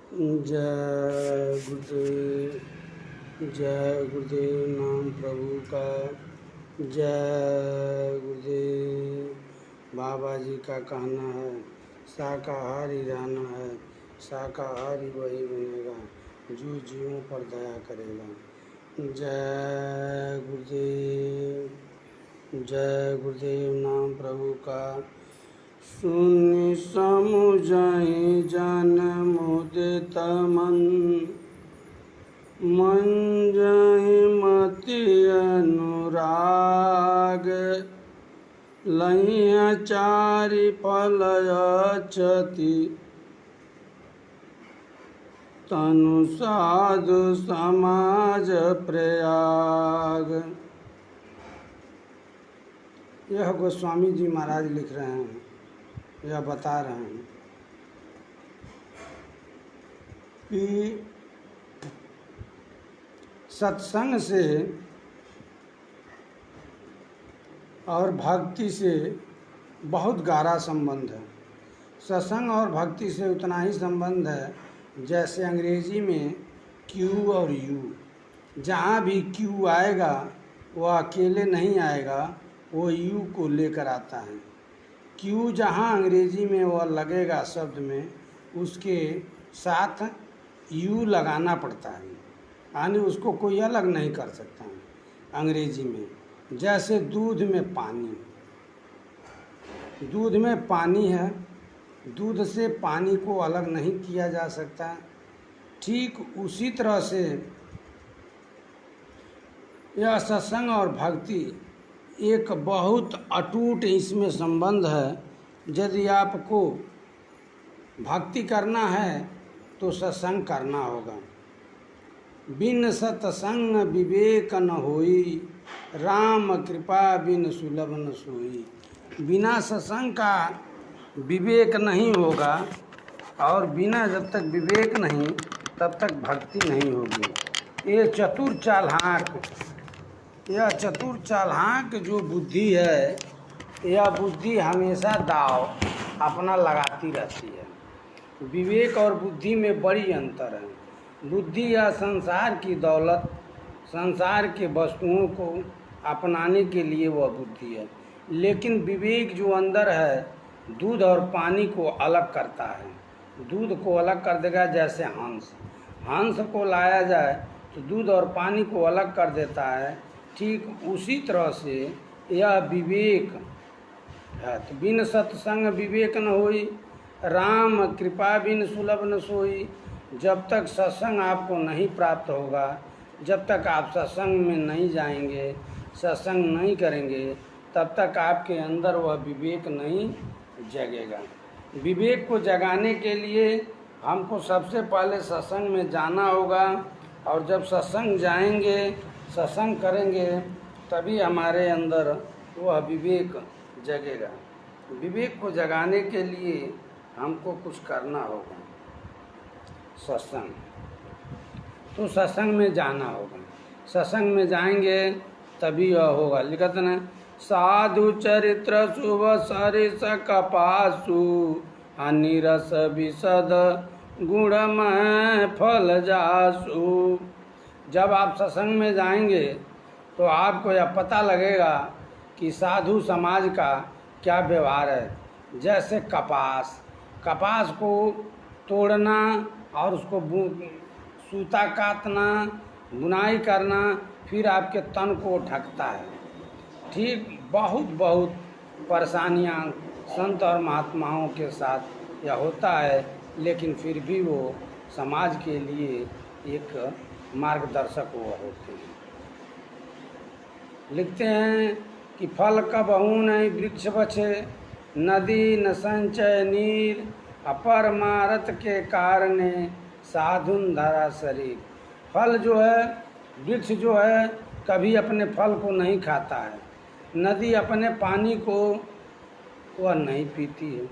जय गुरुदेव, जय गुरुदेव। नाम प्रभु का जय गुरुदेव। बाबा जी का कहना है शाकाहारी रहना है, शाकाहारी वही बनेगा जो जीवों पर दया करेगा। जय गुरुदेव, जय गुरुदेव। नाम प्रभु का सुनि समुझहि जन मुदित मंजहि मति अनुराग लहिं चारि फल अछति तनु साधु समाज प्रयाग। यह गोस्वामी जी महाराज लिख रहे हैं, यह बता रहे हैं कि सत्संग से और भक्ति से बहुत गहरा संबंध है। सत्संग और भक्ति से उतना ही संबंध है जैसे अंग्रेजी में क्यू और यू। जहाँ भी क्यू आएगा वह अकेले नहीं आएगा, वो यू को लेकर आता है। क्यू जहाँ अंग्रेजी में वह लगेगा शब्द में, उसके साथ यू लगाना पड़ता है, यानी उसको कोई अलग नहीं कर सकता है अंग्रेजी में। जैसे दूध में पानी, दूध में पानी है, दूध से पानी को अलग नहीं किया जा सकता। ठीक उसी तरह से यह सत्संग और भक्ति एक बहुत अटूट इसमें संबंध है। यदि आपको भक्ति करना है तो सत्संग करना होगा। बिन सत्संग विवेक न होई, राम कृपा बिन सुलभ न सोई। बिना सत्संग का विवेक नहीं होगा, और बिना जब तक विवेक नहीं तब तक भक्ति नहीं होगी। ये चतुर चालाक, यह चतुर चालाक जो बुद्धि है, यह बुद्धि हमेशा दाव अपना लगाती रहती है। विवेक और बुद्धि में बड़ी अंतर है। बुद्धि या संसार की दौलत, संसार के वस्तुओं को अपनाने के लिए वह बुद्धि है। लेकिन विवेक जो अंदर है, दूध और पानी को अलग करता है। दूध को अलग कर देगा। जैसे हंस को लाया जाए तो दूध और पानी को अलग कर देता है, ठीक उसी तरह से यह विवेक है। तो बिन सत्संग विवेक न होई, राम कृपा बिन सुलभ न सोई। जब तक सत्संग आपको नहीं प्राप्त होगा, जब तक आप सत्संग में नहीं जाएंगे, सत्संग नहीं करेंगे, तब तक आपके अंदर वह विवेक नहीं जगेगा। विवेक को जगाने के लिए हमको सबसे पहले सत्संग में जाना होगा, और जब सत्संग जाएंगे, सत्संग करेंगे, तभी हमारे अंदर वह विवेक जगेगा। विवेक को जगाने के लिए हमको कुछ करना होगा। सत्संग, तो सत्संग में जाना होगा। सत्संग में जाएंगे तभी यह होगा। लिखते हैं साधु चरित्र शुभ सरिस कपासु, अनिरस विशद गुणमय फल जासु। जब आप सत्संग में जाएंगे तो आपको यह पता लगेगा कि साधु समाज का क्या व्यवहार है। जैसे कपास को तोड़ना और उसको सूता काटना, बुनाई करना, फिर आपके तन को ढकता है। ठीक बहुत परेशानियां संत और महात्माओं के साथ यह होता है, लेकिन फिर भी वो समाज के लिए एक मार्गदर्शक वो होते हैं। लिखते हैं कि फल कबहू नहीं वृक्ष बचे, नदी न संचय नीर, अपरमारत के कारणे साधुन धरा शरीर। फल जो है, वृक्ष जो है, कभी अपने फल को नहीं खाता है। नदी अपने पानी को वह नहीं पीती है।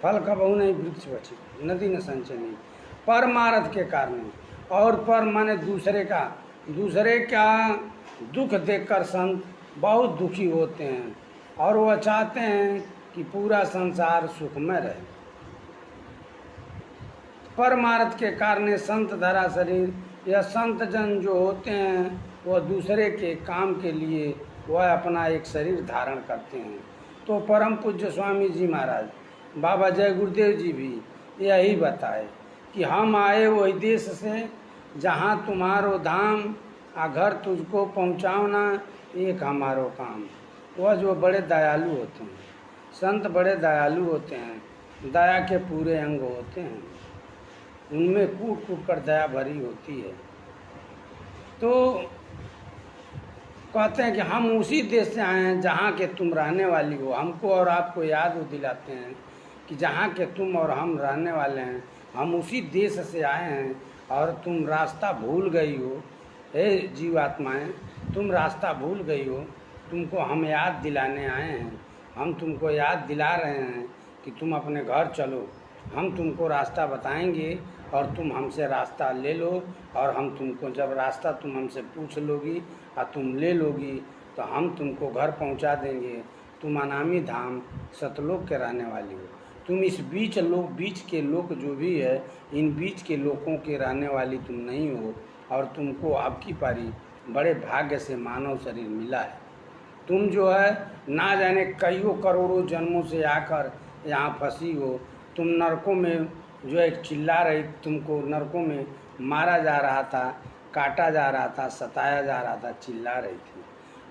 फल कबहू नहीं वृक्ष बचे, नदी न संचय नीर, परमारथ के कारण। और पर माने दूसरे का दुख देखकर संत बहुत दुखी होते हैं, और वह चाहते हैं कि पूरा संसार सुखमय रहे। परमार्थ के कारण संत धरा शरीर। यह संत जन जो होते हैं वह दूसरे के काम के लिए वह अपना एक शरीर धारण करते हैं। तो परम पूज्य स्वामी जी महाराज बाबा जय गुरुदेव जी भी यही बताए कि हम आए वही देश से जहाँ तुम्हारो धाम, आ घर तुझको पहुँचाओना एक हमारो काम। वह जो बड़े दयालु होते हैं, संत बड़े दयालु होते हैं, दया के पूरे अंग होते हैं, उनमें कूट कूट कर दया भरी होती है। तो कहते हैं कि हम उसी देश से आए हैं जहाँ के तुम रहने वाली हो। हमको और आपको याद दिलाते हैं कि जहाँ के तुम और हम रहने वाले हैं, हम उसी देश से आए हैं और तुम रास्ता भूल गई हो। हे जीवात्माएं, तुम रास्ता भूल गई हो, तुमको हम याद दिलाने आए हैं। हम तुमको याद दिला रहे हैं कि तुम अपने घर चलो, हम तुमको रास्ता बताएंगे और तुम हमसे रास्ता ले लो। और हम तुमको जब रास्ता तुम हमसे पूछ लोगी और तुम ले लोगी तो हम तुमको घर पहुंचा देंगे। तुम अनामी धाम सतलोक के रहने वाली हो। तुम इस बीच के लोग जो भी है, इन बीच के लोगों के रहने वाली तुम नहीं हो। और तुमको आपकी पारी बड़े भाग्य से मानव शरीर मिला है। तुम जो है ना जाने कईयों करोड़ों जन्मों से आकर यहाँ फंसी हो। तुम नरकों में जो है चिल्ला रही, तुमको नरकों में मारा जा रहा था, काटा जा रहा था, सताया जा रहा था, चिल्ला रही थी।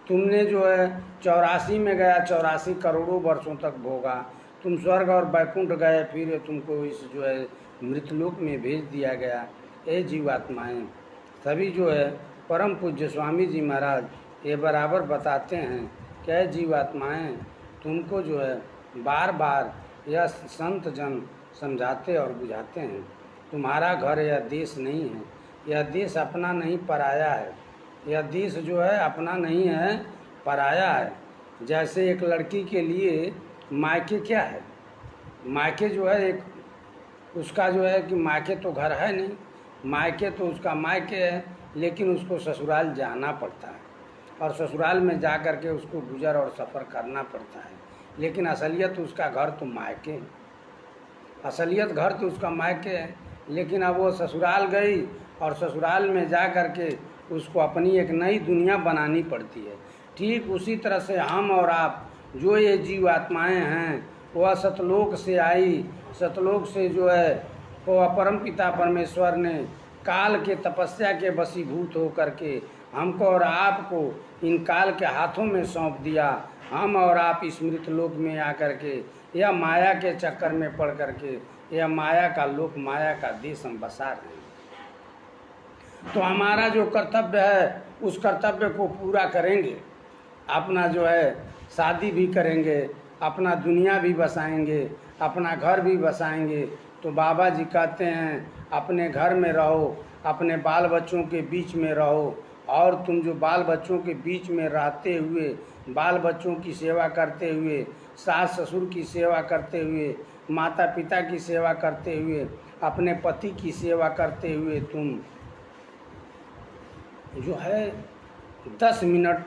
तुमने जो है 84 में गया, 84 करोड़ों वर्षों तक भोगा। तुम स्वर्ग और वैकुंठ गए, फिर तुमको इस जो है मृतलोक में भेज दिया गया। ए जीवात्माएं, सभी जो है परम पूज्य स्वामी जी महाराज ये बराबर बताते हैं कि जीवात्माएं, तुमको जो है बार बार यह संत जन समझाते और बुझाते हैं। तुम्हारा घर यह देश नहीं है, यह देश अपना नहीं पराया है। यह देश जो है अपना नहीं है, पराया है। जैसे एक लड़की के लिए मायके क्या है, मायके जो है एक उसका जो है कि मायके तो घर है नहीं, मायके तो उसका मायके है, लेकिन उसको ससुराल जाना पड़ता है और ससुराल में जा कर के उसको गुजर और सफ़र करना पड़ता है। लेकिन असलियत उसका घर तो मायके है, असलियत घर तो उसका मायके है। लेकिन अब वो ससुराल गई और ससुराल में जा कर के उसको अपनी एक नई दुनिया बनानी पड़ती है। ठीक उसी तरह से हम और आप जो ये जीव आत्माएँ हैं, वह सतलोक से आई। सतलोक से जो है वो परम पिता परमेश्वर ने काल के तपस्या के वशीभूत हो करके हमको और आपको इन काल के हाथों में सौंप दिया। हम और आप इस मृतलोक में आकर के यह माया के चक्कर में पड़ करके यह माया का लोक, माया का देश हम बसा रहे हैं। तो हमारा जो कर्तव्य है उस कर्तव्य को पूरा करेंगे। अपना जो है शादी भी करेंगे, अपना दुनिया भी बसाएंगे, अपना घर भी बसाएंगे। तो बाबा जी कहते हैं अपने घर में रहो, अपने बाल बच्चों के बीच में रहो। और तुम जो बाल बच्चों के बीच में रहते हुए, बाल बच्चों की सेवा करते हुए, सास ससुर की सेवा करते हुए, माता पिता की सेवा करते हुए, अपने पति की सेवा करते हुए, तुम जो है 10 मिनट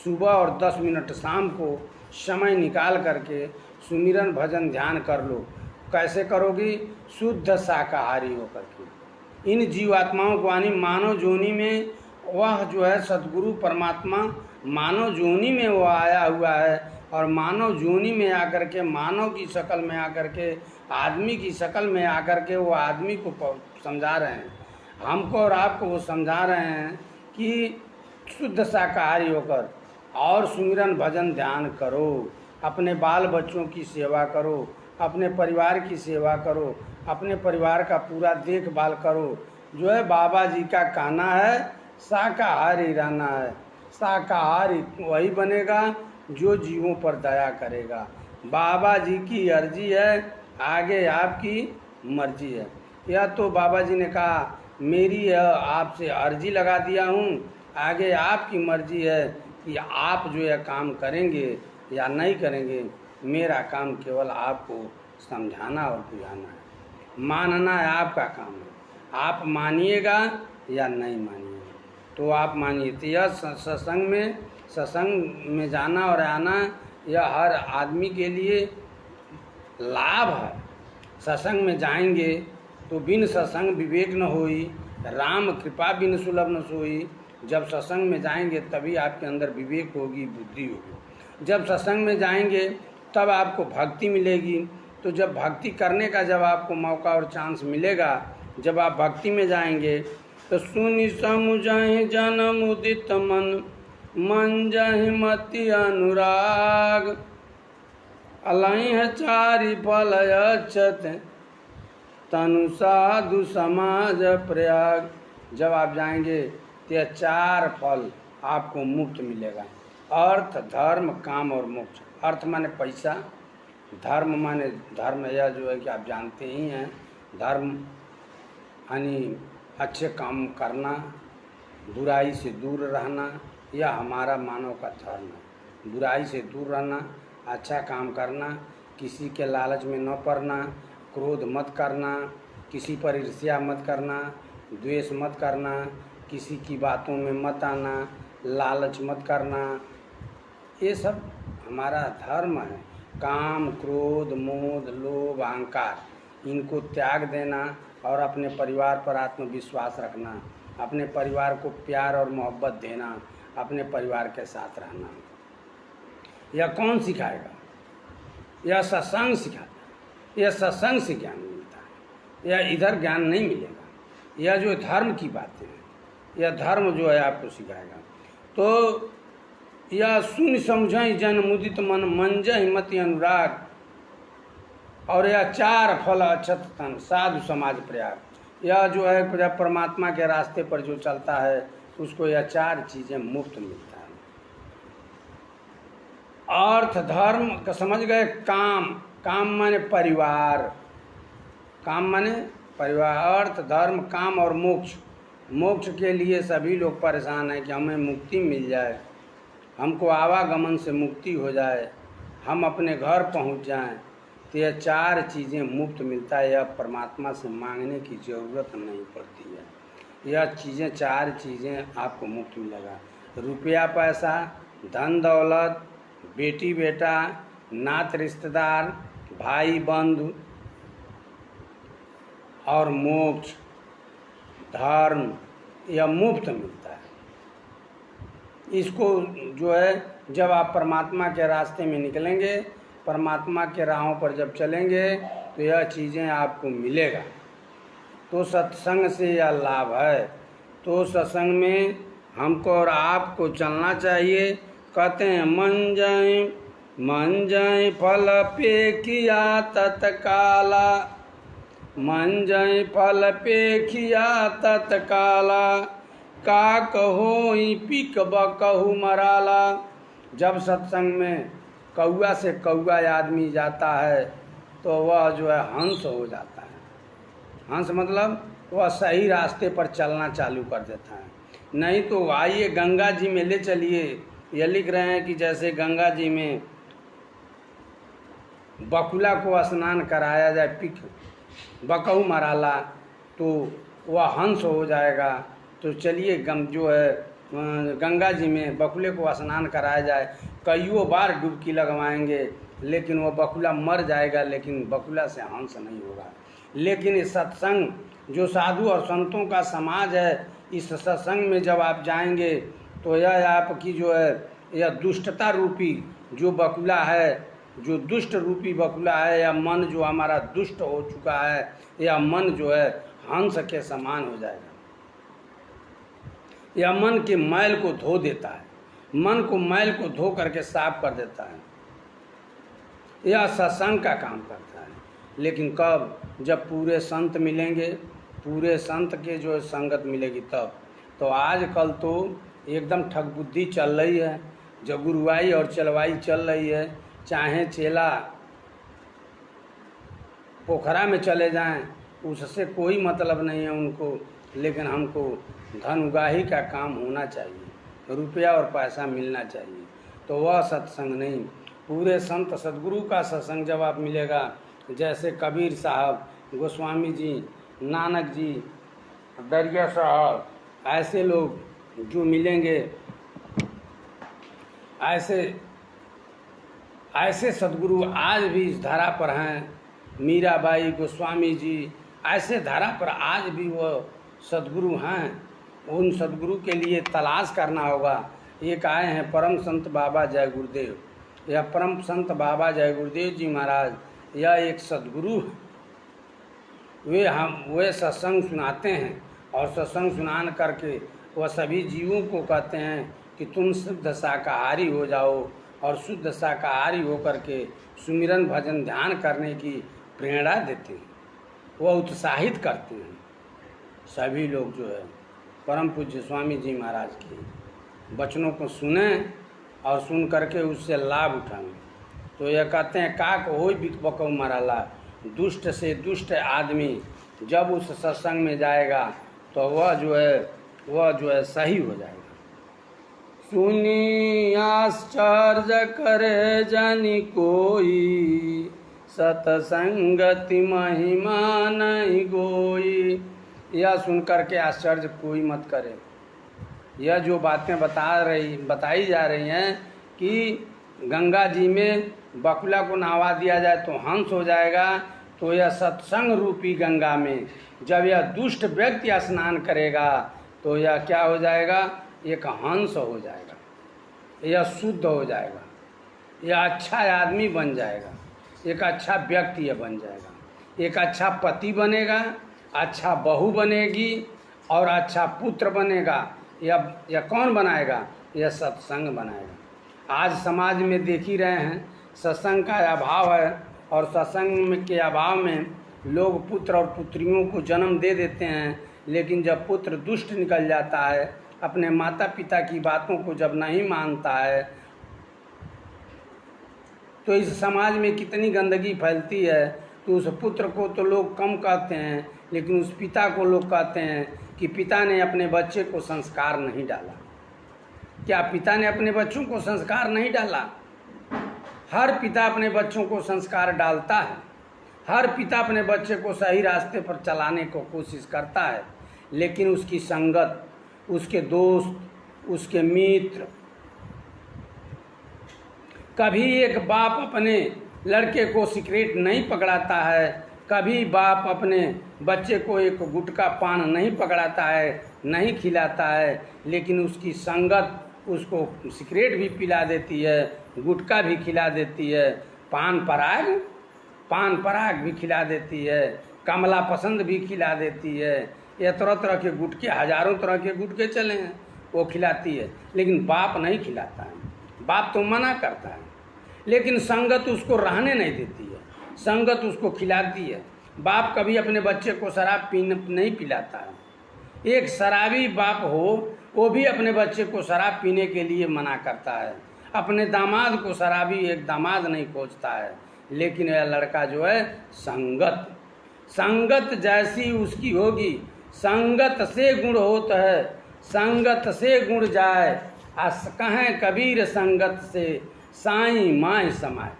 सुबह और 10 मिनट शाम को समय निकाल करके सुमिरन भजन ध्यान कर लो। कैसे करोगी? शुद्ध शाकाहारी होकर के। इन जीवात्माओं को यानी मानव जोनि में वह जो है सद्गुरु परमात्मा मानव जोनि में वो आया हुआ है और मानव जोनि में आकर के, मानव की शक्ल में आकर के, आदमी की शक्ल में आकर के वो आदमी को समझा रहे हैं। हमको और आपको वो समझा रहे हैं कि शुद्ध शाकाहारी होकर और सुमिरन भजन ध्यान करो, अपने बाल बच्चों की सेवा करो, अपने परिवार की सेवा करो, अपने परिवार का पूरा देखभाल करो। जो है बाबा जी का कहना है शाकाहारी रहना है। शाकाहारी वही बनेगा जो जीवों पर दया करेगा। बाबा जी की अर्जी है, आगे आपकी मर्जी है। यह तो बाबा जी ने कहा मेरी आपसे अर्जी लगा दिया हूँ, आगे आपकी मर्जी है कि आप जो है काम करेंगे या नहीं करेंगे। मेरा काम केवल आपको समझाना और बुझाना है, मानना है आपका काम है। आप मानिएगा या नहीं मानिएगा। तो आप मानिए। तो यह सत्संग में जाना और आना यह हर आदमी के लिए लाभ है। सत्संग में जाएंगे तो बिन सत्संग विवेक न होई, राम कृपा बिन सुलभ न सोई। जब सत्संग में जाएंगे तभी आपके अंदर विवेक होगी, बुद्धि होगी। जब सत्संग में जाएंगे तब आपको भक्ति मिलेगी। तो जब भक्ति करने का जब आपको मौका और चांस मिलेगा, जब आप भक्ति में जाएंगे तो सुनि समुझहि जन्म उदित मन, मन जहि मति अनुराग। अलहि चारि फल अक्षत, तनु साधु समाज प्रयाग। जब आप जाएंगे तो यह 4 फल आपको मुफ्त मिलेगा। अर्थ, धर्म, काम और मोक्ष। अर्थ माने पैसा, धर्म माने धर्म यह जो है कि आप जानते ही हैं, धर्म यानी अच्छे काम करना, बुराई से दूर रहना, यह हमारा मानव का धर्म है। बुराई से दूर रहना, अच्छा काम करना, किसी के लालच में न पड़ना, क्रोध मत करना, किसी पर ईर्ष्या मत करना, द्वेष मत करना, किसी की बातों में मत आना, लालच मत करना, ये सब हमारा धर्म है। काम, क्रोध, मोह, लोभ, अहंकार, इनको त्याग देना और अपने परिवार पर आत्मविश्वास रखना, अपने परिवार को प्यार और मोहब्बत देना, अपने परिवार के साथ रहना। यह कौन सिखाएगा? यह सत्संग सिखाता है। यह सत्संग से ज्ञान मिलता है, यह इधर ज्ञान नहीं मिलेगा। यह जो धर्म की बातें हैं, यह धर्म जो है आपको सिखाएगा। तो यह सुन समझई जन मुदित मन, मंजहि मति अनुराग। और यह 4 फल अक्षत तन, साधु समाज प्रयाग। यह जो है जब परमात्मा के रास्ते पर जो चलता है उसको यह 4 चीज़ें मुफ्त मिलता है। अर्थ, धर्म का समझ गए। काम, काम माने परिवार, काम माने परिवार। अर्थ, धर्म, काम और मोक्ष। मोक्ष के लिए सभी लोग परेशान हैं कि हमें मुक्ति मिल जाए, हमको आवागमन से मुक्ति हो जाए, हम अपने घर पहुंच जाएं। तो यह 4 चीज़ें मुफ्त मिलता है। यह परमात्मा से मांगने की ज़रूरत नहीं पड़ती है। यह चीज़ें 4 चीज़ें आपको मुफ्त मिलेगा। रुपया पैसा, धन दौलत, बेटी बेटा, नात रिश्तेदार, भाई बंधु और मोक्ष, धर्म, यह मुफ्त मिलता है। इसको जो है जब आप परमात्मा के रास्ते में निकलेंगे, परमात्मा के राहों पर जब चलेंगे तो यह चीज़ें आपको मिलेगा। तो सत्संग से यह लाभ है। तो सत्संग में हमको और आपको चलना चाहिए। कहते हैं मन जाए फल पे किया तत्काला, मन जाए फल पे किया तत्काला, का कहो पिक बकहु मराला। जब सत्संग में कौआ से कौआ आदमी जाता है तो वह जो है हंस हो जाता है। हंस मतलब वह सही रास्ते पर चलना चालू कर देता है। नहीं तो आइए गंगा जी में ले चलिए, यह लिख रहे हैं कि जैसे गंगा जी में बकुला को स्नान कराया जाए, पिक बकहु मराला, तो वह हंस हो जाएगा। तो चलिए जो है गंगा जी में बकुले को स्नान कराया जाए। कईयों बार डुबकी लगवाएंगे लेकिन वह बकुला मर जाएगा, लेकिन बकुला से हंस नहीं होगा। लेकिन इस सत्संग जो साधु और संतों का समाज है, इस सत्संग में जब आप जाएंगे तो यह आपकी जो है यह दुष्टता रूपी जो बकुला है, जो दुष्ट रूपी बकुला है, या मन जो हमारा दुष्ट हो चुका है, यह मन जो है हंस के समान हो जाएगा। यह मन के मैल को धो देता है, मन को मैल को धो करके साफ कर देता है। यह सत्संग का काम करता है। लेकिन कब? जब पूरे संत मिलेंगे, पूरे संत के जो संगत मिलेगी तब। तो आजकल तो एकदम ठग बुद्धि चल रही है, जो गुरुवाई और चलवाई चल रही है। चाहे चेला पोखरा में चले जाएं, उससे कोई मतलब नहीं है उनको, लेकिन हमको धन उगाही का काम होना चाहिए, रुपया और पैसा मिलना चाहिए। तो वह सत्संग नहीं। पूरे संत सदगुरु का सत्संग जब आप मिलेगा, जैसे कबीर साहब, गोस्वामी जी, नानक जी, दरिया साहब, ऐसे लोग जो मिलेंगे, ऐसे सदगुरु आज भी इस धरा पर हैं। मीराबाई, गोस्वामी जी, ऐसे धरा पर आज भी वो सद्गुरु हैं। उन सद्गुरु के लिए तलाश करना होगा। एक आए हैं परम संत बाबा जय गुरुदेव। यह परम संत बाबा जय गुरुदेव जी महाराज, यह एक सद्गुरु है। वे सत्संग सुनाते हैं और सत्संग सुनान करके वह सभी जीवों को कहते हैं कि तुम शुद्ध शाकाहारी हो जाओ, और शुद्ध शाकाहारी होकर के सुमिरन भजन ध्यान करने की प्रेरणा देते हैं, वह उत्साहित करते हैं। सभी लोग जो है परम पूज्य स्वामी जी महाराज के वचनों को सुने और सुन करके उससे लाभ उठाएं। तो यह कहते हैं काक हो बिक बको मराला, दुष्ट से दुष्ट आदमी जब उस सत्संग में जाएगा तो वह जो है सही हो जाएगा। सुनी आश्चर्य करे जानी कोई, सतसंगति महिमा नहीं गोई। यह सुन करके आश्चर्य कोई मत करे। यह जो बातें बताई जा रही हैं कि गंगा जी में बकुला को नहवा दिया जाए तो हंस हो जाएगा, तो यह सत्संग रूपी गंगा में जब यह दुष्ट व्यक्ति स्नान करेगा तो यह क्या हो जाएगा? एक हंस हो जाएगा, यह शुद्ध हो जाएगा, यह अच्छा आदमी बन जाएगा, एक अच्छा व्यक्ति यह बन जाएगा, एक अच्छा पति बनेगा, अच्छा बहू बनेगी और अच्छा पुत्र बनेगा। यह कौन बनाएगा? यह सत्संग बनाएगा। आज समाज में देख ही रहे हैं सत्संग का अभाव है, और सत्संग के अभाव में लोग पुत्र और पुत्रियों को जन्म दे देते हैं, लेकिन जब पुत्र दुष्ट निकल जाता है, अपने माता पिता की बातों को जब नहीं मानता है, तो इस समाज में कितनी गंदगी फैलती है। तो उस पुत्र को तो लोग कम कहते हैं, लेकिन उस पिता को लोग कहते हैं कि पिता ने अपने बच्चे को संस्कार नहीं डाला। क्या पिता ने अपने बच्चों को संस्कार नहीं डाला? हर पिता अपने बच्चों को संस्कार डालता है। हर पिता अपने बच्चे को सही रास्ते पर चलाने को कोशिश करता है, लेकिन उसकी संगत, उसके दोस्त, उसके मित्र, कभी एक बाप अपने लड़के को सिगरेट नहीं पकड़ाता है, कभी बाप अपने बच्चे को एक गुटखा पान नहीं पकड़ाता है, नहीं खिलाता है, लेकिन उसकी संगत उसको सिगरेट भी पिला देती है, गुटखा भी खिला देती है, पान पराग भी खिला देती है, कमला पसंद भी खिला देती है। यह तरह तरह के गुटखे, हजारों तरह के गुटखे चले हैं, वो खिलाती है, लेकिन बाप नहीं खिलाता है। बाप तो मना करता है, लेकिन संगत उसको रहने नहीं देती है, संगत उसको खिलाती है। बाप कभी अपने बच्चे को शराब नहीं पिलाता है। एक शराबी बाप हो, वो भी अपने बच्चे को शराब पीने के लिए मना करता है। अपने दामाद को शराबी एक दामाद नहीं खोजता है, लेकिन यह लड़का जो है संगत जैसी उसकी होगी, संगत से गुण होता है, संगत से गुण जाए, कहें कबीर संगत से साईं माय समाए।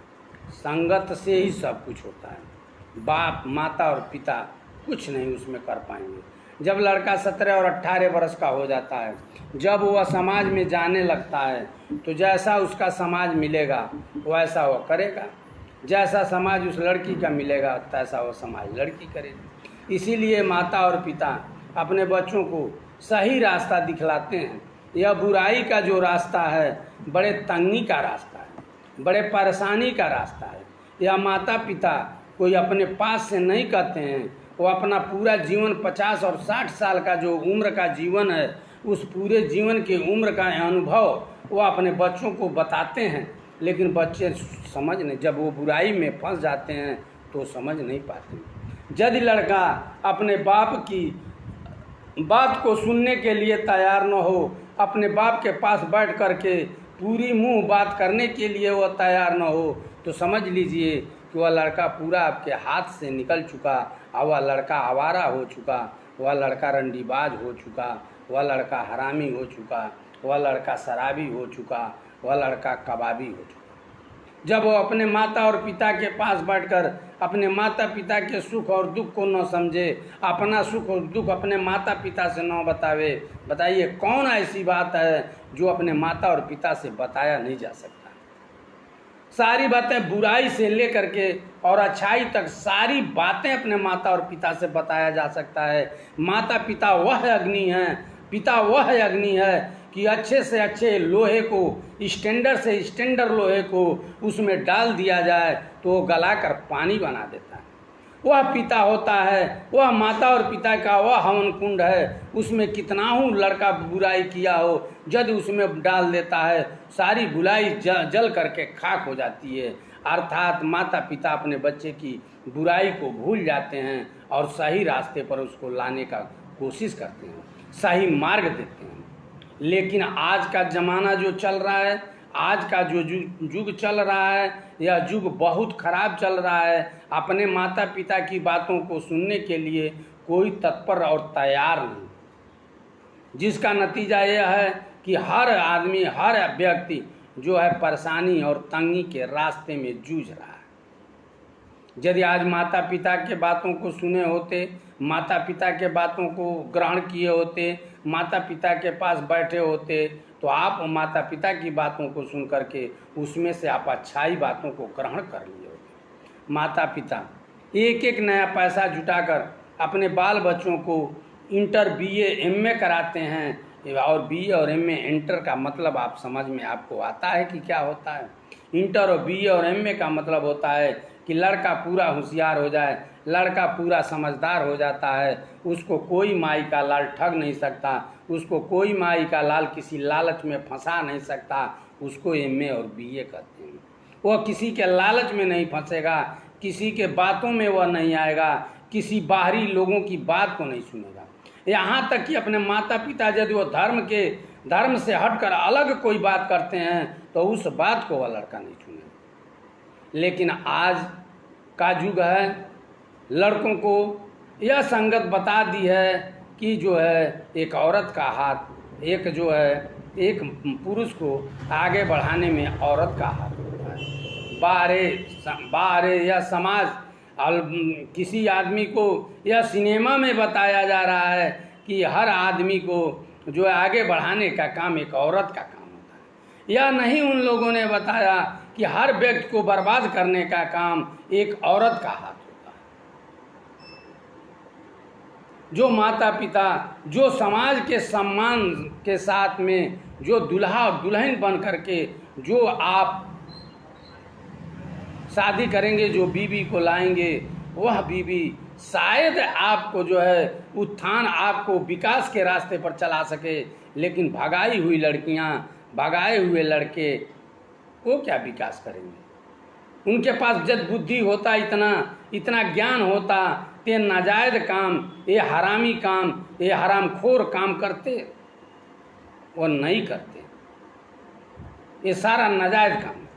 संगत से ही सब कुछ होता है। बाप, माता और पिता कुछ नहीं उसमें कर पाएंगे। जब लड़का 17 और 18 वर्ष का हो जाता है, जब वह समाज में जाने लगता है, तो जैसा उसका समाज मिलेगा वैसा वह करेगा, जैसा समाज उस लड़की का मिलेगा तैसा वह समाज लड़की करेगी। इसीलिए माता और पिता अपने बच्चों को सही रास्ता दिखलाते हैं। यह बुराई का जो रास्ता है बड़े तंगी का रास्ता है, बड़े परेशानी का रास्ता है। यह माता पिता कोई अपने पास से नहीं कहते हैं, वो अपना पूरा जीवन 50 और 60 साल का जो उम्र का जीवन है, उस पूरे जीवन के उम्र का अनुभव वो अपने बच्चों को बताते हैं, लेकिन बच्चे समझ नहीं, जब वो बुराई में फंस जाते हैं तो समझ नहीं पाते। यदि लड़का अपने बाप की बात को सुनने के लिए तैयार न हो, अपने बाप के पास बैठ कर के पूरी मुंह बात करने के लिए वो तैयार न हो, तो समझ लीजिए कि वह लड़का पूरा आपके हाथ से निकल चुका, और वह लड़का आवारा हो चुका, वह लड़का रंडीबाज हो चुका, वह लड़का हरामी हो चुका, वह लड़का शराबी हो चुका, वह लड़का कबाबी हो चुका। जब वो अपने माता और पिता के पास बैठकर अपने माता पिता के सुख और दुख को न समझे, अपना सुख और दुख अपने माता पिता से न बतावे, बताइए कौन ऐसी बात है जो अपने माता और पिता से बताया नहीं जा सकता? सारी बातें बुराई से लेकर के और अच्छाई तक सारी बातें अपने माता और पिता से बताया जा सकता है। माता पिता वह अग्नि है, पिता वह अग्नि है कि अच्छे से अच्छे लोहे को, स्टैंडर्ड से स्टैंडर्ड लोहे को उसमें डाल दिया जाए तो वो गलाकर पानी बना देता है। वह पिता होता है, वह माता और पिता का वह हवन कुंड है। उसमें कितना हूँ लड़का बुराई किया हो, जब उसमें डाल देता है सारी बुराई जल करके खाक हो जाती है। अर्थात माता पिता अपने बच्चे की बुराई को भूल जाते हैं और सही रास्ते पर उसको लाने का कोशिश करते हैं, सही मार्ग देते हैं। लेकिन आज का ज़माना जो चल रहा है, आज का जो युग चल रहा है, यह युग बहुत खराब चल रहा है। अपने माता पिता की बातों को सुनने के लिए कोई तत्पर और तैयार नहीं, जिसका नतीजा यह है कि हर आदमी, हर व्यक्ति जो है परेशानी और तंगी के रास्ते में जूझ रहा है। यदि आज माता पिता के बातों को सुने होते, माता पिता के बातों को ग्रहण किए होते, माता पिता के पास बैठे होते, तो आप माता पिता की बातों को सुन करके उसमें से आप अच्छाई बातों को ग्रहण कर लिए होते। माता पिता एक एक नया पैसा जुटाकर अपने बाल बच्चों को इंटर बीए एमए कराते हैं। और बीए और एमए, इंटर का मतलब आप समझ में आपको आता है कि क्या होता है? इंटर और बीए और एमए का मतलब होता है कि लड़का पूरा होशियार हो जाए, लड़का पूरा समझदार हो जाता है, उसको कोई माई का लाल ठग नहीं सकता, उसको कोई माई का लाल किसी लालच में फंसा नहीं सकता। उसको एमए और बीए कहते हैं। वह किसी के लालच में नहीं फंसेगा, किसी के बातों में वह नहीं आएगा, किसी बाहरी लोगों की बात को नहीं सुनेगा। यहाँ तक कि अपने माता पिता यदि वो धर्म से हटकर अलग कोई बात करते हैं तो उस बात को वह लड़का नहीं सुनेगा। लेकिन आज का युग है, लड़कों को यह संगत बता दी है कि जो है एक औरत का हाथ, एक जो है एक पुरुष को आगे बढ़ाने में औरत का हाथ होता है। बाहर या समाज किसी आदमी को यह सिनेमा में बताया जा रहा है कि हर आदमी को जो है आगे बढ़ाने का काम एक औरत का काम होता है। यह नहीं उन लोगों ने बताया कि हर व्यक्ति को बर्बाद करने का काम एक औरत का हाथ होता है। जो माता पिता, जो समाज के सम्मान के साथ में जो दूल्हा और दुल्हन बन करके जो आप शादी करेंगे, जो बीवी को लाएंगे, वह बीवी शायद आपको जो है उत्थान, आपको विकास के रास्ते पर चला सके। लेकिन भगाई हुई लड़कियां, भगाए हुए लड़के वो क्या विकास करेंगे? उनके पास जब बुद्धि होता, इतना ज्ञान होता, ते नाजायज काम, ये हरामी काम, ये हरामखोर काम करते, वो नहीं करते। ये सारा नाजायज काम।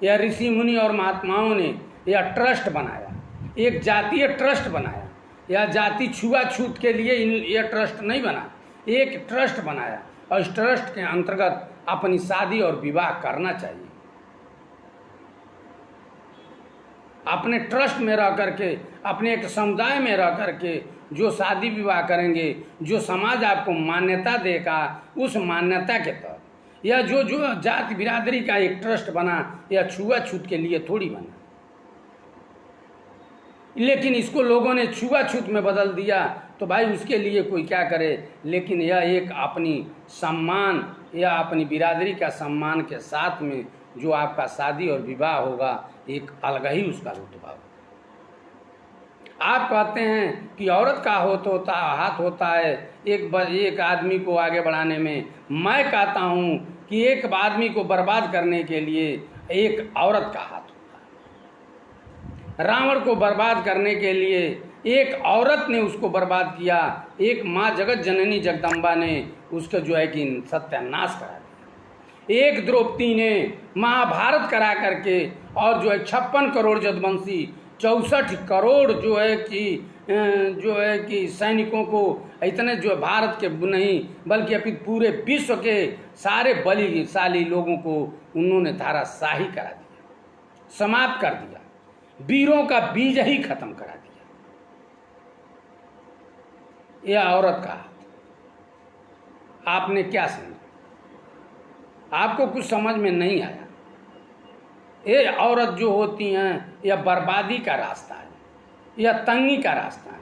यह ऋषि मुनि और महात्माओं ने यह ट्रस्ट बनाया, एक जातीय ट्रस्ट बनाया। यह जाति छुआछूत के लिए यह ट्रस्ट नहीं बना, एक ट्रस्ट बनाया और इस ट्रस्ट के अंतर्गत अपनी शादी और विवाह करना चाहिए। अपने ट्रस्ट में रह करके, अपने एक समुदाय में रह करके जो शादी विवाह करेंगे, जो समाज आपको मान्यता देगा, उस मान्यता के तहत यह जो जाति बिरादरी का एक ट्रस्ट बना, यह छुआछूत के लिए थोड़ी बना। लेकिन इसको लोगों ने छुआछूत में बदल दिया, तो भाई उसके लिए कोई क्या करे। लेकिन यह एक अपनी सम्मान या अपनी बिरादरी का सम्मान के साथ में जो आपका शादी और विवाह होगा, एक अलग ही उसका रुतबा होगा। आप कहते हैं कि औरत का हाथ होता है एक आदमी को आगे बढ़ाने में। मैं कहता हूँ कि एक आदमी को बर्बाद करने के लिए एक औरत का हाथ होता है। रावण को बर्बाद करने के लिए एक औरत ने उसको बर्बाद किया। एक माँ जगत जननी जगदम्बा ने उसका जो है कि सत्यानाश करा दिया। एक द्रौपदी ने महाभारत करा करके और जो है 56 करोड़ जदवंशी, 64 करोड़ जो है कि सैनिकों को, इतने जो भारत के नहीं बल्कि अभी पूरे विश्व के सारे बलिशाली लोगों को उन्होंने धाराशाही करा दिया, समाप्त कर दिया, वीरों का बीज ही खत्म करा दिया। यह औरत का हाथ। आपने क्या समझा? आपको कुछ समझ में नहीं आया। ये औरत जो होती हैं यह बर्बादी का रास्ता है, यह तंगी का रास्ता है,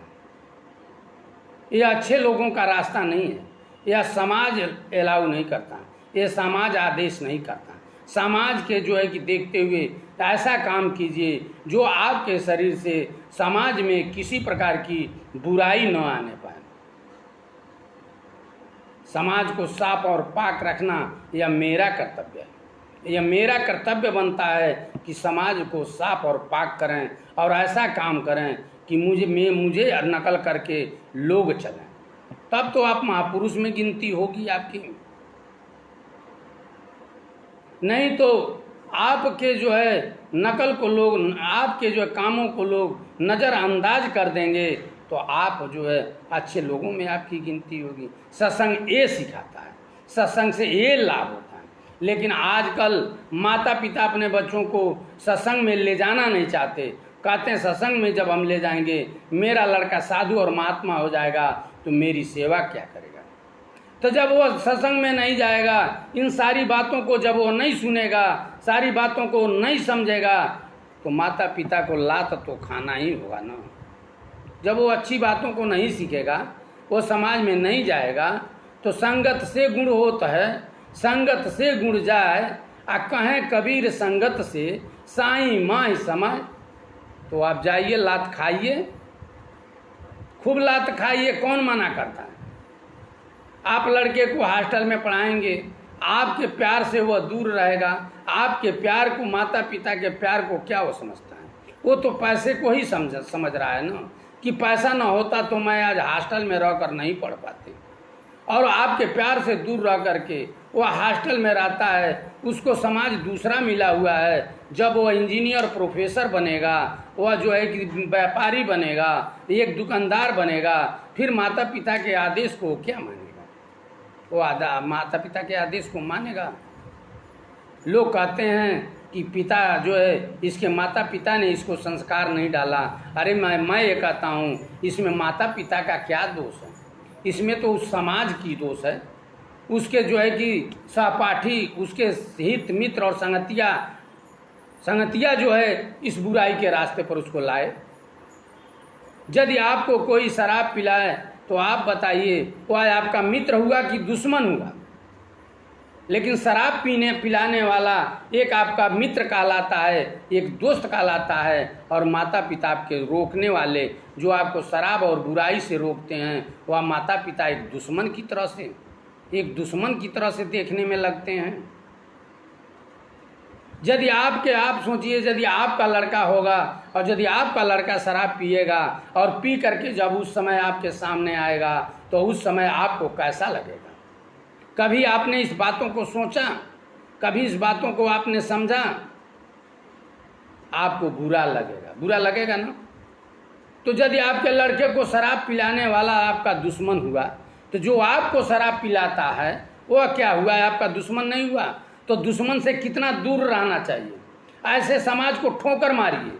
यह अच्छे लोगों का रास्ता नहीं है। यह समाज अलाउ नहीं करता, यह समाज आदेश नहीं करता। समाज के जो है कि देखते हुए ऐसा काम कीजिए जो आपके शरीर से समाज में किसी प्रकार की बुराई न आने पाए। समाज को साफ और पाक रखना यह मेरा कर्तव्य है। यह मेरा कर्तव्य बनता है कि समाज को साफ और पाक करें और ऐसा काम करें कि मुझे नकल करके लोग चलें, तब तो आप महापुरुष में गिनती होगी आपकी। नहीं तो आपके जो है नकल को लोग, आपके जो है कामों को लोग नज़रअंदाज कर देंगे तो आप जो है अच्छे लोगों में आपकी गिनती होगी। सत्संग ये सिखाता है, सत्संग से ये लाभ होता है। लेकिन आजकल माता पिता अपने बच्चों को सत्संग में ले जाना नहीं चाहते। कहते हैं सत्संग में जब हम ले जाएंगे, मेरा लड़का साधु और महात्मा हो जाएगा तो मेरी सेवा क्या करेगा। तो जब वो सत्संग में नहीं जाएगा, इन सारी बातों को जब वो नहीं सुनेगा, सारी बातों को नहीं समझेगा, तो माता पिता को लात तो खाना ही होगा ना। जब वो अच्छी बातों को नहीं सीखेगा, वो समाज में नहीं जाएगा, तो संगत से गुण होता है, संगत से गुण जाए, आ कहें कबीर संगत से साईं माई समय। तो आप जाइए, लात खाइए, खूब लात खाइए, कौन मना करता है। आप लड़के को हॉस्टल में पढ़ाएंगे, आपके प्यार से वह दूर रहेगा। आपके प्यार को, माता पिता के प्यार को क्या वो समझता है? वो तो पैसे को ही समझ रहा है ना, कि पैसा ना होता तो मैं आज हॉस्टल में रहकर नहीं पढ़ पाती। और आपके प्यार से दूर रह करके वह हॉस्टल में रहता है, उसको समाज दूसरा मिला हुआ है। जब वह इंजीनियर प्रोफेसर बनेगा, वह जो है कि व्यापारी बनेगा, एक दुकानदार बनेगा, फिर माता पिता के आदेश को क्या मानेगा? वो माता पिता के आदेश को मानेगा। लोग कहते हैं कि पिता जो है, इसके माता पिता ने इसको संस्कार नहीं डाला। अरे मैं ये कहता हूँ, इसमें माता पिता का क्या दोष है? इसमें तो उस समाज की दोष है, उसके जो है कि सहपाठी, उसके हित मित्र और संगतिया जो है इस बुराई के रास्ते पर उसको लाए। यदि आपको कोई शराब पिलाए तो आप बताइए, वह आपका मित्र हुआ कि दुश्मन हुआ? लेकिन शराब पिलाने वाला एक आपका मित्र कहलाता है, एक दोस्त कहलाता है। और माता पिता आपके रोकने वाले जो आपको शराब और बुराई से रोकते हैं, वह माता पिता एक दुश्मन की तरह से देखने में लगते हैं। यदि आप सोचिए, यदि आपका लड़का होगा और यदि आपका लड़का शराब पिएगा और पी करके जब उस समय आपके सामने आएगा, तो उस समय आपको कैसा लगेगा? कभी आपने इस बातों को सोचा? कभी इस बातों को आपने समझा? आपको बुरा लगेगा ना। तो यदि आपके लड़के को शराब पिलाने वाला आपका दुश्मन हुआ, तो जो आपको शराब पिलाता है वह क्या हुआ? आपका दुश्मन नहीं हुआ? तो दुश्मन से कितना दूर रहना चाहिए। ऐसे समाज को ठोकर मारिए,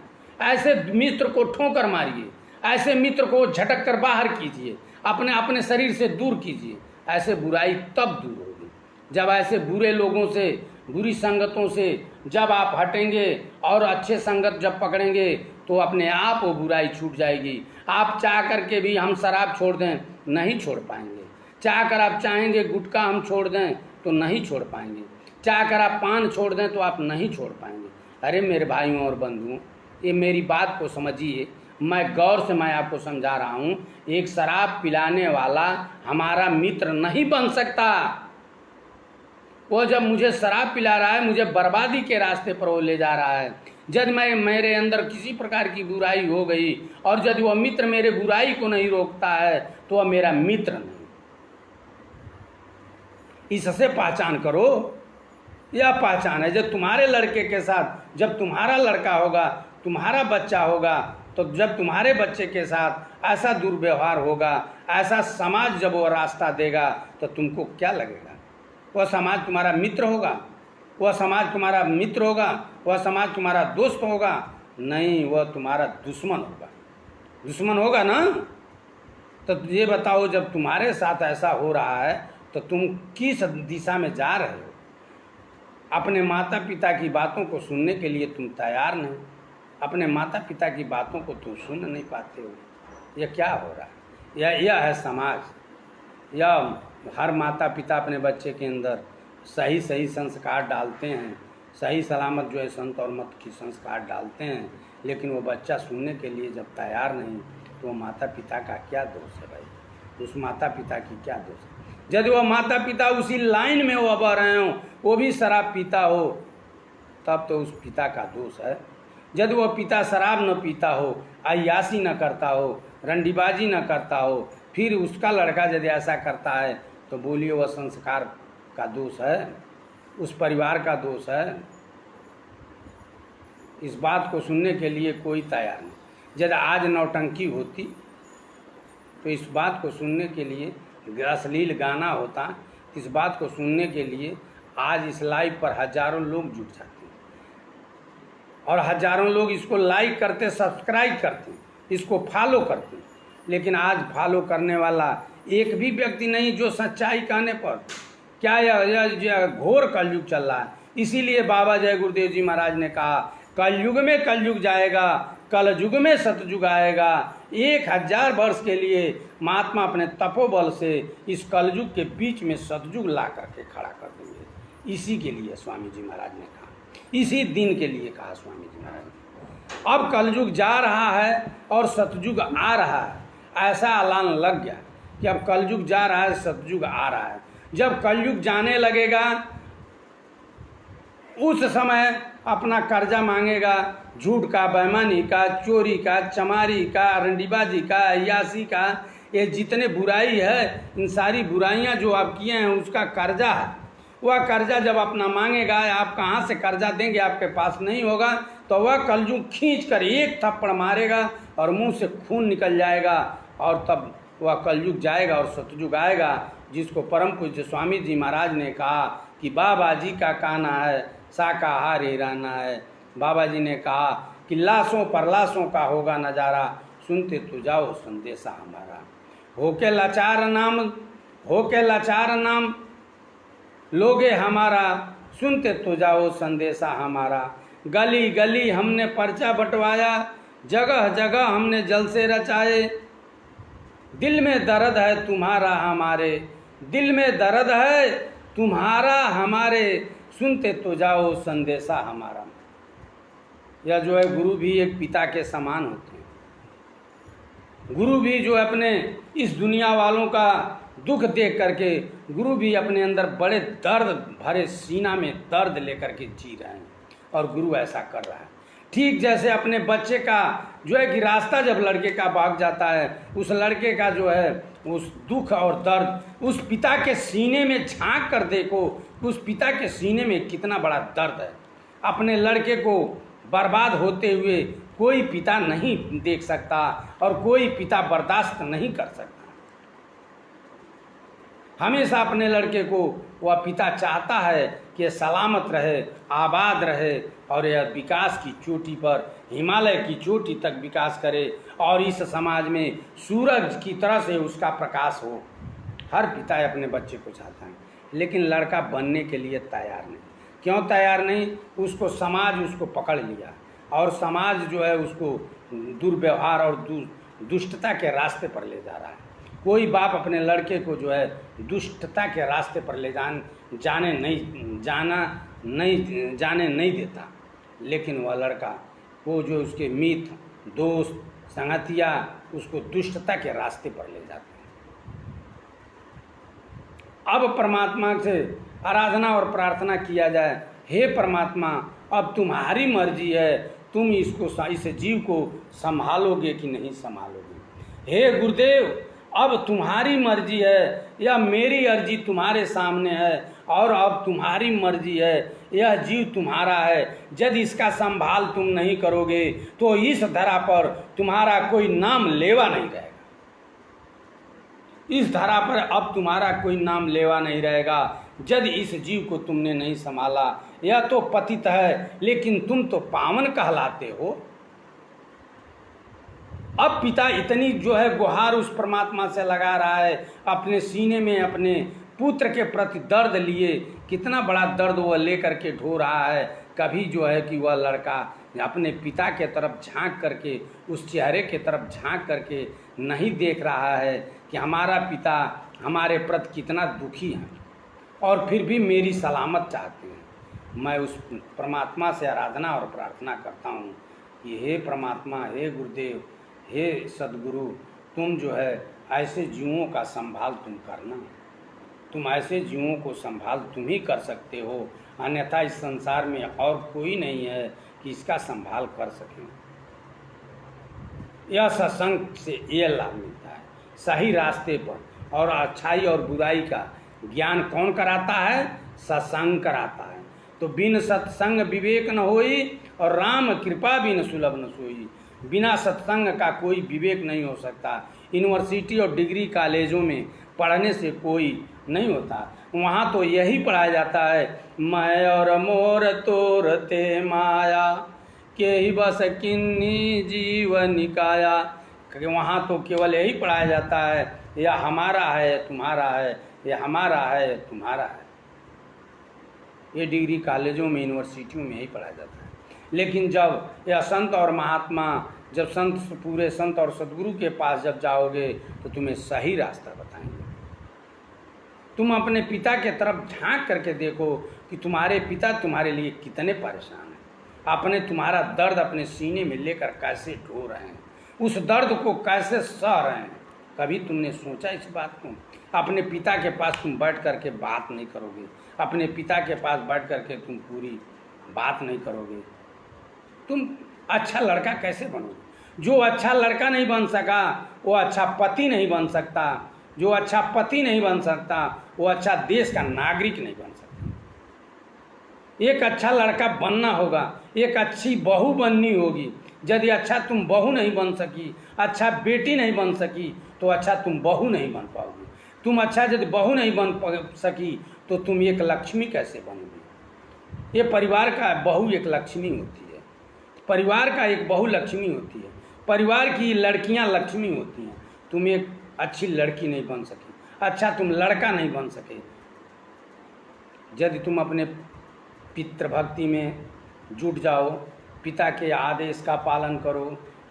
ऐसे मित्र को ठोकर मारिए, ऐसे मित्र को झटक कर बाहर कीजिए, अपने शरीर से दूर कीजिए। ऐसे बुराई तब दूर होगी जब ऐसे बुरे लोगों से, बुरी संगतों से जब आप हटेंगे और अच्छे संगत जब पकड़ेंगे, तो अपने आप वो बुराई छूट जाएगी। आप चाह करके भी हम शराब छोड़ दें, नहीं छोड़ पाएंगे। चाह कर आप चाहेंगे गुटखा हम छोड़ दें तो नहीं छोड़ पाएंगे। चाह कर आप पान छोड़ दें तो आप नहीं छोड़ पाएंगे। अरे मेरे भाइयों और बंधुओं, ये मेरी बात को समझिए, मैं गौर से मैं आपको समझा रहा हूँ। एक शराब पिलाने वाला हमारा मित्र नहीं बन सकता। वो जब मुझे शराब पिला रहा है, मुझे बर्बादी के रास्ते पर वो ले जा रहा है। जब मेरे अंदर किसी प्रकार की बुराई हो गई और यदि वह मित्र मेरे बुराई को नहीं रोकता है, तो वह मेरा मित्र नहीं। इससे पहचान करो। यह पहचान है, जब तुम्हारे लड़के के साथ, जब तुम्हारा लड़का होगा, तुम्हारा बच्चा होगा, तो जब तुम्हारे बच्चे के साथ ऐसा दुर्व्यवहार होगा, ऐसा समाज जब वो रास्ता देगा, तो तुमको क्या लगेगा? वह समाज तुम्हारा मित्र होगा? वह समाज तुम्हारा मित्र होगा? वह समाज तुम्हारा दोस्त होगा? नहीं, वह तुम्हारा दुश्मन होगा। दुश्मन होगा ना। तो ये बताओ, जब तुम्हारे साथ ऐसा हो रहा है तो तुम किस दिशा में जा रहे हो? अपने माता पिता की बातों को सुनने के लिए तुम तैयार नहीं, अपने माता पिता की बातों को तुम सुन नहीं पाते हो। यह क्या हो रहा है? यह है समाज। यह हर माता पिता अपने बच्चे के अंदर सही सही संस्कार डालते हैं, सही सलामत जो है संत और मत की संस्कार डालते हैं, लेकिन वो बच्चा सुनने के लिए जब तैयार नहीं, तो माता पिता का क्या दोष है भाई? उस माता पिता की क्या दोष है? यदि वह माता पिता उसी लाइन में वो बह रहे हों, वो भी शराब पीता हो, तब तो उस पिता का दोष है। यदि वह पिता शराब न पीता हो, अय्यासी न करता हो, रंडीबाजी न करता हो, फिर उसका लड़का यदि ऐसा करता है, तो बोलिए वह संस्कार का दोष है, उस परिवार का दोष है। इस बात को सुनने के लिए कोई तैयार नहीं। यदि आज नौटंकी होती तो इस बात को सुनने के लिए, अश्लील गाना होता, इस बात को सुनने के लिए आज इस लाइव पर हजारों लोग जुट जाते हैं और हजारों लोग इसको लाइक करते, सब्सक्राइब करते, इसको फॉलो करते। लेकिन आज फॉलो करने वाला एक भी व्यक्ति नहीं जो सच्चाई कहने पर, क्या यह घोर कलयुग चल रहा है। इसीलिए बाबा जय गुरुदेव जी महाराज ने कहा, कलयुग में कलयुग जाएगा, कलयुग में सतयुग आएगा। 1000 वर्ष के लिए महात्मा अपने तपोबल से इस कलयुग के बीच में सतयुग ला करके खड़ा कर देंगे। इसी के लिए स्वामी जी महाराज ने कहा, इसी दिन के लिए कहा स्वामी जी महाराज ने। अब कलयुग जा रहा है और सतयुग आ रहा है, ऐसा ऐलान लग गया कि अब कलयुग जा रहा है, सतयुग आ रहा है। जब कलयुग जाने लगेगा, उस समय अपना कर्जा मांगेगा, झूठ का, बेईमानी का, चोरी का, चमारी का, रंडीबाजी का, अय्यासी का, ये जितने बुराई है, इन सारी बुराइयां जो आप किए हैं उसका कर्जा है। वह कर्जा जब अपना मांगेगा, आप कहाँ से कर्जा देंगे, आपके पास नहीं होगा, तो वह कलयुग खींच कर एक थप्पड़ मारेगा और मुंह से खून निकल जाएगा, और तब वह कलयुग जाएगा और सतयुग आएगा, जिसको परम पूज्य स्वामी जी महाराज ने कहा कि बाबा जी का कहना है शाकाहारी रहना है। बाबा जी ने कहा कि लाशों पर लाशों का होगा नज़ारा, सुनते तो जाओ संदेशा हमारा। होके लाचार नाम लोगे हमारा, सुनते तो जाओ संदेशा हमारा। गली गली हमने पर्चा बंटवाया, जगह जगह हमने जलसे रचाए। दिल में दर्द है तुम्हारा हमारे, दिल में दर्द है तुम्हारा हमारे, सुनते तो जाओ संदेशा हमारा। यह जो है गुरु भी एक पिता के समान होते हैं। गुरु भी जो अपने इस दुनिया वालों का दुख देख करके, गुरु भी अपने अंदर बड़े दर्द भरे सीना में दर्द लेकर के जी रहे हैं, और गुरु ऐसा कर रहा है। ठीक जैसे अपने बच्चे का जो है कि रास्ता जब लड़के का भाग जाता है, उस लड़के का जो है उस दुख और दर्द उस पिता के सीने में झांक कर देखो, उस पिता के सीने में कितना बड़ा दर्द है। अपने लड़के को बर्बाद होते हुए कोई पिता नहीं देख सकता और कोई पिता बर्दाश्त नहीं कर सकता। हमेशा अपने लड़के को वह पिता चाहता है कि यह सलामत रहे, आबाद रहे, और यह विकास की चोटी पर, हिमालय की चोटी तक विकास करे, और इस समाज में सूरज की तरह से उसका प्रकाश हो। हर पिता अपने बच्चे को चाहता है, लेकिन लड़का बनने के लिए तैयार नहीं। क्यों तैयार नहीं? उसको समाज उसको पकड़ लिया, और समाज जो है उसको दुर्व्यवहार और दुष्टता के रास्ते पर ले जा रहा है। कोई बाप अपने लड़के को जो है दुष्टता के रास्ते पर ले जाने नहीं देता, लेकिन वह लड़का, वो जो उसके मित्र, दोस्त, संगतिया उसको दुष्टता के रास्ते पर ले जाते हैं। अब परमात्मा से आराधना और प्रार्थना किया जाए, हे परमात्मा अब तुम्हारी मर्जी है, तुम इस जीव को संभालोगे कि नहीं संभालोगे। हे गुरुदेव अब तुम्हारी मर्जी है, या मेरी अर्जी तुम्हारे सामने है, और अब तुम्हारी मर्जी है, यह जीव तुम्हारा है। यदि इसका संभाल तुम नहीं करोगे तो इस धरा पर तुम्हारा कोई नाम लेवा नहीं रहेगा। इस धरा पर अब तुम्हारा कोई नाम लेवा नहीं रहेगा, यदि इस जीव को तुमने नहीं संभाला। यह तो पतित है, लेकिन तुम तो पावन कहलाते हो। अब पिता इतनी जो है गुहार उस परमात्मा से लगा रहा है, अपने सीने में अपने पुत्र के प्रति दर्द लिए, कितना बड़ा दर्द वह लेकर के ढो रहा है। कभी जो है कि वह लड़का अपने पिता के तरफ झांक करके, उस चेहरे के तरफ झांक करके नहीं देख रहा है कि हमारा पिता हमारे प्रति कितना दुखी है और फिर भी मेरी सलामत चाहते हैं। मैं उस परमात्मा से आराधना और प्रार्थना करता हूँ कि हे परमात्मा, हे गुरुदेव, हे सदगुरु, तुम जो है ऐसे जीवों का संभाल तुम करना। तुम ऐसे जीवों को संभाल तुम ही कर सकते हो, अन्यथा इस संसार में और कोई नहीं है कि इसका संभाल कर सके। यह सत्संग से ये लाभ मिलता है, सही रास्ते पर। और अच्छाई और बुराई का ज्ञान कौन कराता है? सत्संग कराता है। तो बिन सत्संग विवेक न होई और राम कृपा बिन सुलभ न सोई। बिना सत्संग का कोई विवेक नहीं हो सकता। यूनिवर्सिटी और डिग्री कॉलेजों में पढ़ने से कोई नहीं होता। वहाँ तो यही पढ़ाया जाता है, मैं और मोर तोर ते माया के ही बस किन्नी जीव निकाया। वहाँ तो केवल यही पढ़ाया जाता है, यह हमारा है तुम्हारा है, यह हमारा है तुम्हारा है। ये डिग्री कॉलेजों में, यूनिवर्सिटियों में यही पढ़ाया जाता है। लेकिन जब यह संत और महात्मा, जब संत, पूरे संत और सदगुरु के पास जब जाओगे तो तुम्हें सही रास्ता बताएंगे। तुम अपने पिता के तरफ झांक करके देखो कि तुम्हारे पिता तुम्हारे लिए कितने परेशान हैं। अपने तुम्हारा दर्द अपने सीने में लेकर कैसे ढो रहे हैं, उस दर्द को कैसे सह रहे हैं। कभी तुमने सोचा इस बात को? अपने पिता के पास तुम बैठ करके बात नहीं करोगे, अपने पिता के पास बैठ करके तुम पूरी बात नहीं करोगे, तुम अच्छा लड़का कैसे बनोगे? जो अच्छा लड़का नहीं बन सका वो अच्छा पति नहीं बन सकता। जो अच्छा पति नहीं बन सकता वो अच्छा देश का नागरिक नहीं बन सकता। एक अच्छा लड़का बनना होगा, एक अच्छी बहू बननी होगी। यदि अच्छा तुम बहू नहीं बन सकी, अच्छा बेटी नहीं बन सकी, तो अच्छा तुम बहू नहीं बन पाओगी। तुम अच्छा यदि बहू नहीं बन सकी तो तुम एक लक्ष्मी कैसे बनोगी? ये परिवार का बहू एक लक्ष्मी होती है, परिवार का एक बहू लक्ष्मी होती है, परिवार की लड़कियां लक्ष्मी होती हैं। तुम एक अच्छी लड़की नहीं बन सकी, अच्छा तुम लड़का नहीं बन सके। यदि तुम अपने पितृभक्ति में जुट जाओ, पिता के आदेश का पालन करो,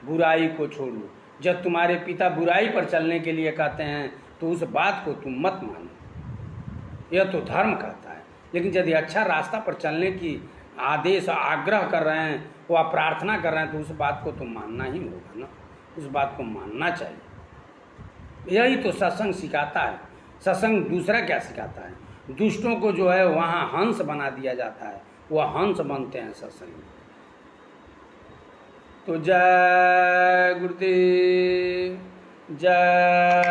बुराई को छोड़ो। जब तुम्हारे पिता बुराई पर चलने के लिए कहते हैं तो उस बात को तुम मत मानो, यह तो धर्म कहता है। लेकिन यदि अच्छा रास्ता पर चलने की आदेश आग्रह कर रहे हैं, वह प्रार्थना कर रहे हैं, तो उस बात को तो मानना ही होगा ना, उस बात को मानना चाहिए। यही तो सत्संग सिखाता है। सत्संग दूसरा क्या सिखाता है? दुष्टों को जो है वहाँ हंस बना दिया जाता है, वह हंस बनते हैं सत्संग में। तो जय गुरुदेव, जय